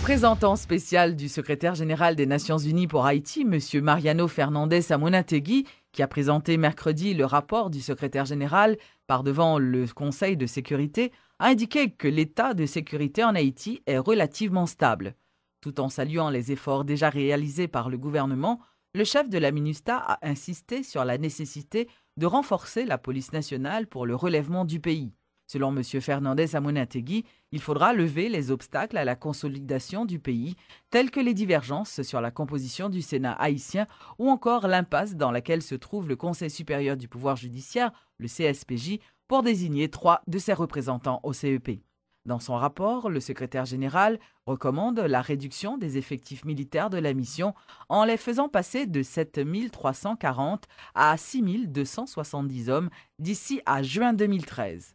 représentant spécial du secrétaire général des Nations Unies pour Haïti, M. Mariano Fernandez Amonategui, qui a présenté mercredi le rapport du secrétaire général par devant le Conseil de sécurité, a indiqué que l'état de sécurité en Haïti est relativement stable. Tout en saluant les efforts déjà réalisés par le gouvernement, le chef de la MINUSTAH a insisté sur la nécessité de renforcer la police nationale pour le relèvement du pays. Selon M. Fernandez Amonategui, il faudra lever les obstacles à la consolidation du pays, tels que les divergences sur la composition du Sénat haïtien ou encore l'impasse dans laquelle se trouve le Conseil supérieur du pouvoir judiciaire, le CSPJ, pour désigner 3 de ses représentants au CEP. Dans son rapport, le secrétaire général recommande la réduction des effectifs militaires de la mission en les faisant passer de 7 340 à 6 270 hommes d'ici à juin 2013.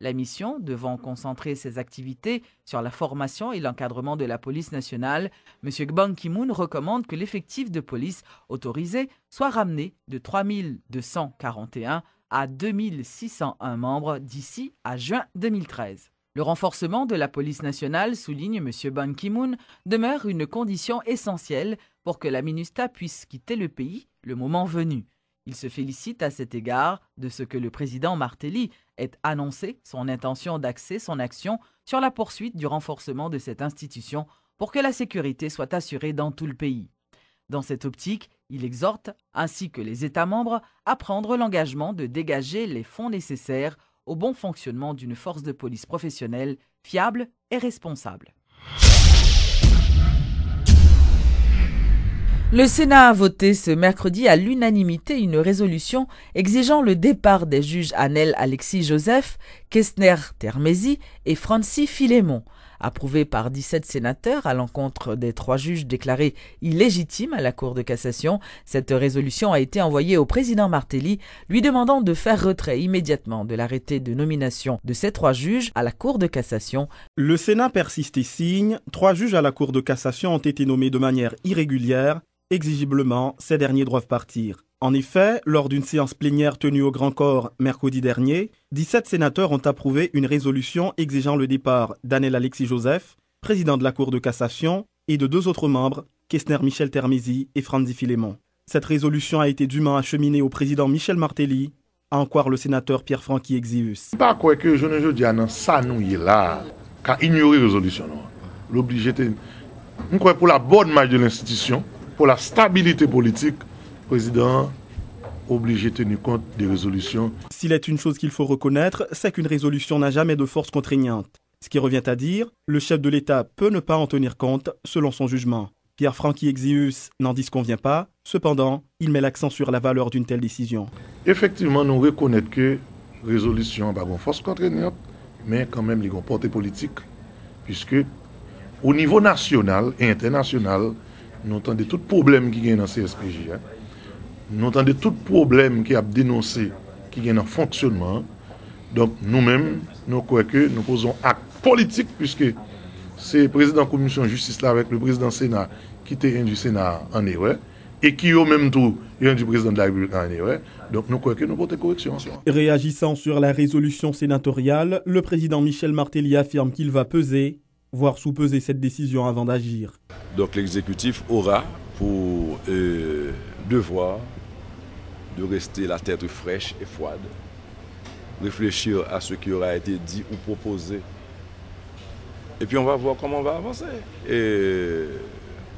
La mission, devant concentrer ses activités sur la formation et l'encadrement de la police nationale, M. Ban Ki-moon recommande que l'effectif de police autorisé soit ramené de 3 241 à 2 601 membres d'ici à juin 2013. Le renforcement de la police nationale, souligne M. Ban Ki-moon, demeure une condition essentielle pour que la MINUSTAH puisse quitter le pays le moment venu. Il se félicite à cet égard de ce que le président Martelly ait annoncé son intention d'axer son action sur la poursuite du renforcement de cette institution pour que la sécurité soit assurée dans tout le pays. Dans cette optique, il exhorte, ainsi que les États membres, à prendre l'engagement de dégager les fonds nécessaires au bon fonctionnement d'une force de police professionnelle, fiable et responsable. Le Sénat a voté ce mercredi à l'unanimité une résolution exigeant le départ des juges Anel Alexis Joseph, Kestner Termesi et Francis Filémon. Approuvée par 17 sénateurs à l'encontre des 3 juges déclarés illégitimes à la Cour de cassation, cette résolution a été envoyée au président Martelly, lui demandant de faire retrait immédiatement de l'arrêté de nomination de ces 3 juges à la Cour de cassation. Le Sénat persiste et signe. 3 juges à la Cour de cassation ont été nommés de manière irrégulière. Exigiblement, ces derniers doivent partir. En effet, lors d'une séance plénière tenue au Grand Corps mercredi dernier, 17 sénateurs ont approuvé une résolution exigeant le départ d'Anel Alexis Joseph, président de la Cour de cassation, et de 2 autres membres, Kestner Michel Termesi et Francis Filémon. Cette résolution a été dûment acheminée au président Michel Martelly, à en croire le sénateur Pierre-Francky Exius. Pas quoi que je ne dis pas ça nous y est là, car ignorer la résolution. L'obligé, pour la bonne marche de l'institution, pour la stabilité politique, le président obligé de tenir compte des résolutions. S'il est une chose qu'il faut reconnaître, c'est qu'une résolution n'a jamais de force contraignante. Ce qui revient à dire, le chef de l'État peut ne pas en tenir compte selon son jugement. Pierre-Francky Exius n'en disconvient pas, cependant, il met l'accent sur la valeur d'une telle décision. Effectivement, nous reconnaissons que la résolution n'a pas de force contraignante, mais quand même, il y a une portée politique, puisque au niveau national et international, nous entendons tout problème qui est dans le CSPJ. Nous entendons tout problème qui a dénoncé, qui est dans le fonctionnement. Donc nous-mêmes, nous croyons que nous posons acte politique, puisque c'est le président de la commission de justice là, avec le président du Sénat qui était du Sénat en erreur, et qui au même tour est du président de la République en erreur. Donc nous croyons que nous portons correction. Réagissant sur la résolution sénatoriale, le président Michel Martelly affirme qu'il va peser, voire sous-peser cette décision avant d'agir. Donc l'exécutif aura pour devoir de rester la tête fraîche et froide, réfléchir à ce qui aura été dit ou proposé. Et puis on va voir comment on va avancer. Et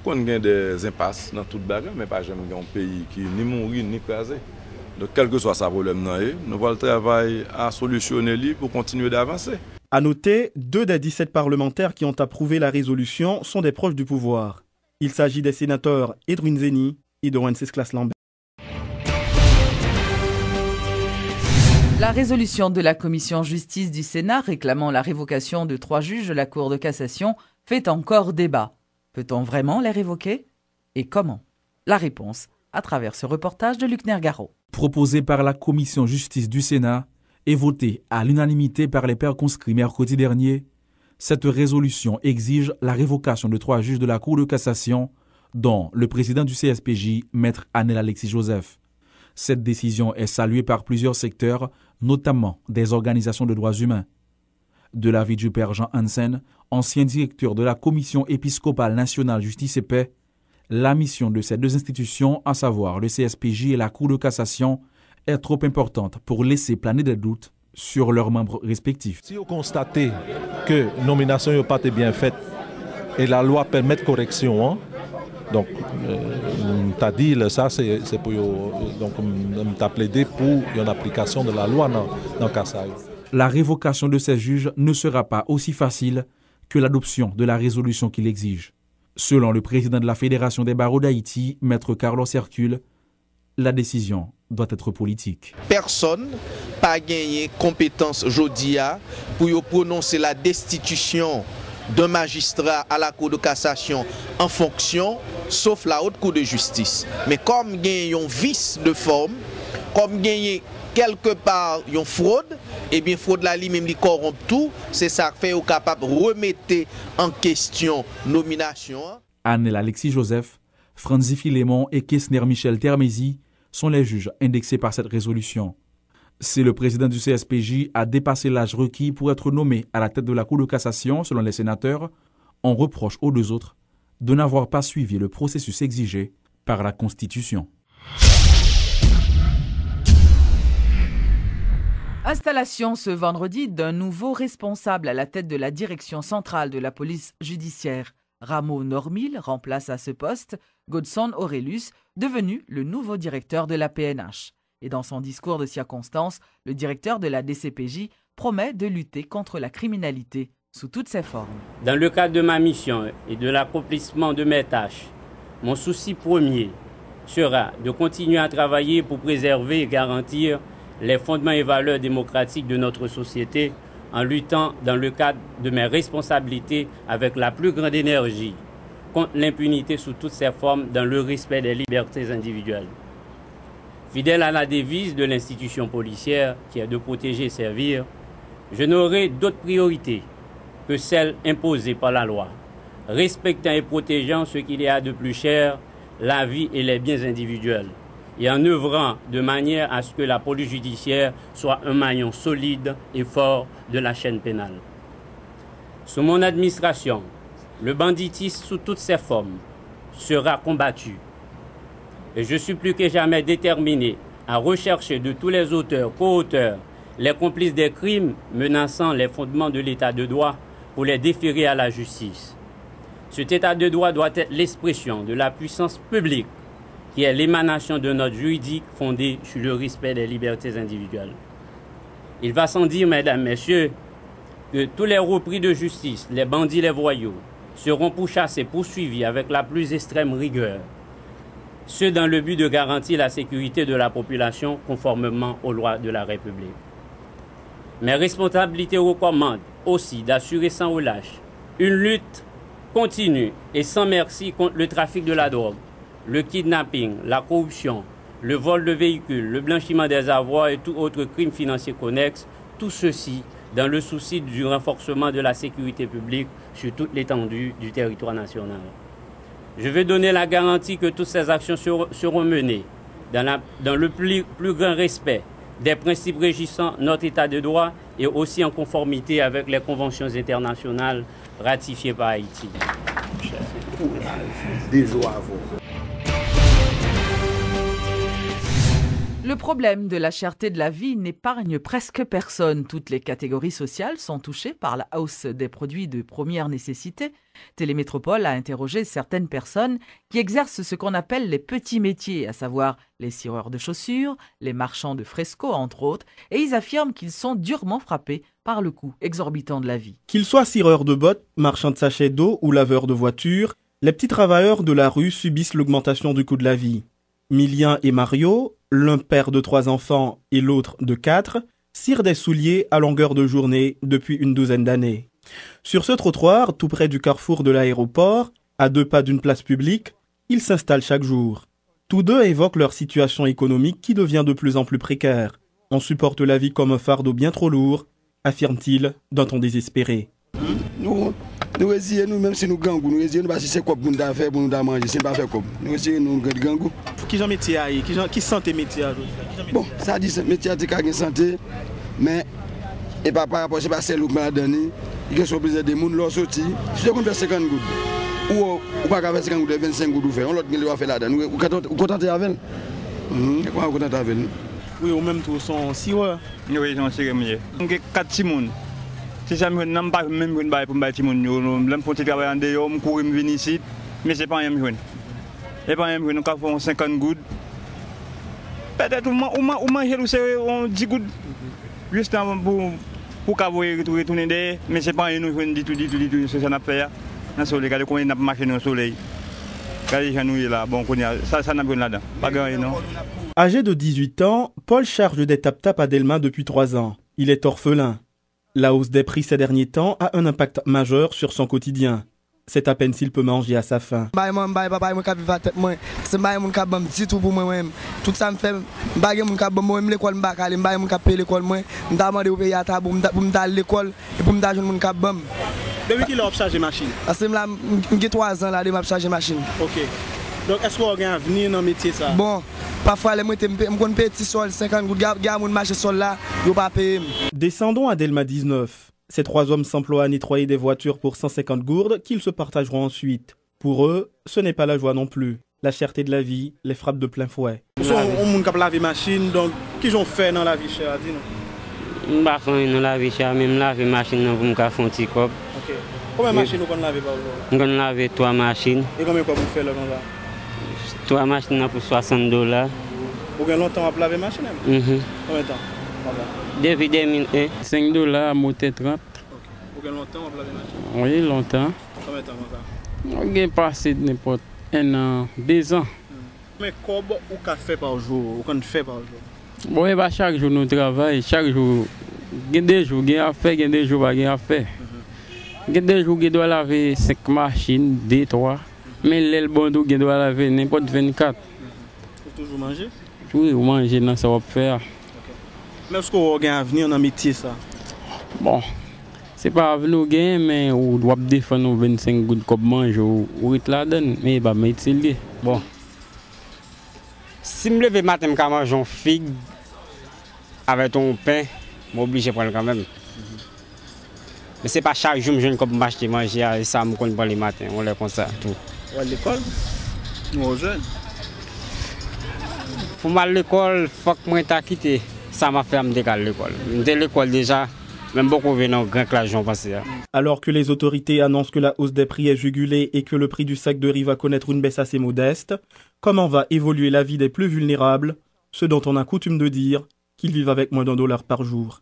qu'on gagne des impasses dans toute bagarre, mais pas jamais un pays qui ni mourir ni crasé. Donc quel que soit sa problème, nous allons travailler à solutionner pour continuer d'avancer. À noter, 2 des 17 parlementaires qui ont approuvé la résolution sont des proches du pouvoir. Il s'agit des sénateurs Edwin Zeni et de Wenceslas Lambert. La résolution de la commission justice du Sénat réclamant la révocation de 3 juges de la Cour de cassation fait encore débat. Peut-on vraiment les révoquer? Et comment? La réponse à travers ce reportage de Luc Nergaro. Proposé par la commission justice du Sénat et voté à l'unanimité par les pairs conscrits mercredi dernier, cette résolution exige la révocation de 3 juges de la Cour de cassation, dont le président du CSPJ, Maître Anel Alexis Joseph. Cette décision est saluée par plusieurs secteurs, notamment des organisations de droits humains. De l'avis du père Jean Hansen, ancien directeur de la Commission épiscopale nationale Justice et Paix, la mission de ces deux institutions, à savoir le CSPJ et la Cour de cassation, est trop importante pour laisser planer des doutes sur leurs membres respectifs. Si vous constatez que la nomination n'est pas bien faite et la loi permet de correction, donc t'as dit ça c'est pour donc t'as plaidé pour une application de la loi dans Kassaï. La révocation de ces juges ne sera pas aussi facile que l'adoption de la résolution qu'il exige. Selon le président de la Fédération des barreaux d'Haïti, Maître Carlos Hercule, la décision doit être politique. Personne n'a gagné compétence jodia pour prononcer la destitution d'un magistrat à la Cour de cassation en fonction, sauf la Haute Cour de justice. Mais comme il y a un vice de forme, comme il y a quelque part une fraude, et bien fraude là lui-même li corrompt tout, c'est ça qui fait au capable de remettre en question nomination. Anne Alexis Joseph, Franzi Philémon et Kessner Michel Termézy sont les juges indexés par cette résolution. Si le président du CSPJ a dépassé l'âge requis pour être nommé à la tête de la Cour de cassation, selon les sénateurs, on reproche aux deux autres de n'avoir pas suivi le processus exigé par la Constitution. Installation ce vendredi d'un nouveau responsable à la tête de la direction centrale de la police judiciaire. Rameau Normil remplace à ce poste Godson Aurelius, devenu le nouveau directeur de la PNH. Et dans son discours de circonstance, le directeur de la DCPJ promet de lutter contre la criminalité sous toutes ses formes. Dans le cadre de ma mission et de l'accomplissement de mes tâches, mon souci premier sera de continuer à travailler pour préserver et garantir les fondements et valeurs démocratiques de notre société en luttant dans le cadre de mes responsabilités avec la plus grande énergie contre l'impunité sous toutes ses formes dans le respect des libertés individuelles. Fidèle à la devise de l'institution policière qui est de protéger et servir, je n'aurai d'autre priorité que celle imposée par la loi, respectant et protégeant ce qu'il y a de plus cher, la vie et les biens individuels, et en œuvrant de manière à ce que la police judiciaire soit un maillon solide et fort de la chaîne pénale. Sous mon administration, le banditisme sous toutes ses formes sera combattu. Et je suis plus que jamais déterminé à rechercher de tous les auteurs, co-auteurs, les complices des crimes menaçant les fondements de l'état de droit pour les déférer à la justice. Cet état de droit doit être l'expression de la puissance publique qui est l'émanation de notre juridique fondée sur le respect des libertés individuelles. Il va sans dire, mesdames, messieurs, que tous les repris de justice, les bandits, les voyous, seront pourchassés, poursuivis avec la plus extrême rigueur, ce dans le but de garantir la sécurité de la population conformément aux lois de la République. Mes responsabilités recommandent aussi d'assurer sans relâche une lutte continue et sans merci contre le trafic de la drogue, le kidnapping, la corruption, le vol de véhicules, le blanchiment des avoirs et tout autre crime financier connexe, tout ceci dans le souci du renforcement de la sécurité publique sur toute l'étendue du territoire national. Je vais donner la garantie que toutes ces actions seront menées dans le plus grand respect des principes régissant notre état de droit et aussi en conformité avec les conventions internationales ratifiées par Haïti. Le problème de la cherté de la vie n'épargne presque personne. Toutes les catégories sociales sont touchées par la hausse des produits de première nécessité. Télémétropole a interrogé certaines personnes qui exercent ce qu'on appelle les petits métiers, à savoir les cireurs de chaussures, les marchands de fresco, entre autres, et ils affirment qu'ils sont durement frappés par le coût exorbitant de la vie. Qu'ils soient cireurs de bottes, marchands de sachets d'eau ou laveurs de voitures, les petits travailleurs de la rue subissent l'augmentation du coût de la vie. Milien et Mario, l'un père de 3 enfants et l'autre de 4, cirent des souliers à longueur de journée depuis une douzaine d'années. Sur ce trottoir, tout près du carrefour de l'aéroport, à 2 pas d'une place publique, ils s'installent chaque jour. Tous deux évoquent leur situation économique qui devient de plus en plus précaire. On supporte la vie comme un fardeau bien trop lourd, affirme-t-il d'un ton désespéré. Nous essayons nous-mêmes si nous gangou, nous essayons parce que c'est quoi pour nous faire, pour nous manger, c'est pas faire comme. Nous essayons nous gangou. Qui genre métier qui santé métier? Bon, ça dit métier de santé, mais et par rapport c'est pas celle où m'a donné, il y a sur plusieurs des monde leur sorti. Si tu comptes 50 gouttes ou pas faire 50 gouttes 25 gouttes ou faire, on l'autre qui doit faire là-dedans. Ou contenté avec elle. Comment contenté avec elle? Oui, ou même tous sont si ouais. Oui, sont si mieux. On a 4 timons. Si ça me n'a pas même une bail pour bail timon, l'aime pour travailler en dehors, me courir me venir ici, mais c'est pas un jeune. Et pas un jeune, on fait 50 gouttes. Peut-être ou manger on 10 gouttes juste pour qu'avoir retourner derrière, mais c'est pas un jeune du tout c'est ça n'a fait là. Dans le soleil, quand on a marché dans le soleil. Quand les gens là, bon ça n'a pas là-dedans. Pas grand non. Âgé de 18 ans, Paul charge des tap-tap à Delma depuis 3 ans. Il est orphelin. La hausse des prix ces derniers temps a un impact majeur sur son quotidien. C'est à peine s'il peut manger à sa faim. Tout ça me fait l'école, l'école et pour me depuis qu'il a chargé machine? Parce que j'ai 3 ans là, je chargé machine. OK. Donc est-ce qu'on a un avenir dans le métier ça? Bon, parfois je me petit sol 50 gouttes, gars mon marché sol là, yo pas payer. Descendons à Delma 19. Ces 3 hommes s'emploient à nettoyer des voitures pour 150 gourdes qu'ils se partageront ensuite. Pour eux, ce n'est pas la joie non plus. La cherté de la vie les frappe de plein fouet. On a lavé machine, donc qu'est-ce qu'ils ont fait dans la vie chère? Dis-nous. Je ne fais pas la vie chère, même laver machine pour me faire un petit cop. OK. Combien de machines vous lavez par jour? On lave 3 machines. Et combien vous faites là comme ça? 3 machines pour $60. Vous avez longtemps à laver machine? Combien de temps? Depuis 2001. $5 à monter 30. Okay. Vous avez longtemps à laver machine? Oui, longtemps. Combien de temps comme ça? On a passé n'importe 1 an, 2 ans. Mais combien vous fait par jour? Vous fait par jour? Bon, bah, chaque jour nous travaillons, chaque jour. Il y a des jours qui ont à faire, il y a des jours qui ont à faire. Il y a des jours qui doivent laver 5 machines, 2, 3. Mais les bon qui doivent laver n'importe 24. Vous toujours manger? Oui, vous mangez, non, ça va faire. Okay. Mais est-ce que vous avez un avenir dans le métier ça? Bon, c'est pas avenir gain, mais vous doit défendre 25 gouttes comme manger ou la donne. Mais bah, métier lié. Bon. Si je me lève le matin, je mange une figue avec ton pain, je suis obligé de prendre quand même. Mais ce n'est pas chaque jour que je vais m'acheter manger, et ça me compte pas le matin, on est comme ça. Tout. À l'école? Nous aux jeunes? Pour moi, l'école, il faut que je m'aie quitté. Ça m'a fait me décaler l'école. Dès l'école déjà, même beaucoup viennent en grand classe, j'en passe. Alors que les autorités annoncent que la hausse des prix est jugulée et que le prix du sac de riz va connaître une baisse assez modeste, comment va évoluer la vie des plus vulnérables, ceux dont on a coutume de dire qu'ils vivent avec moins d'$1 par jour?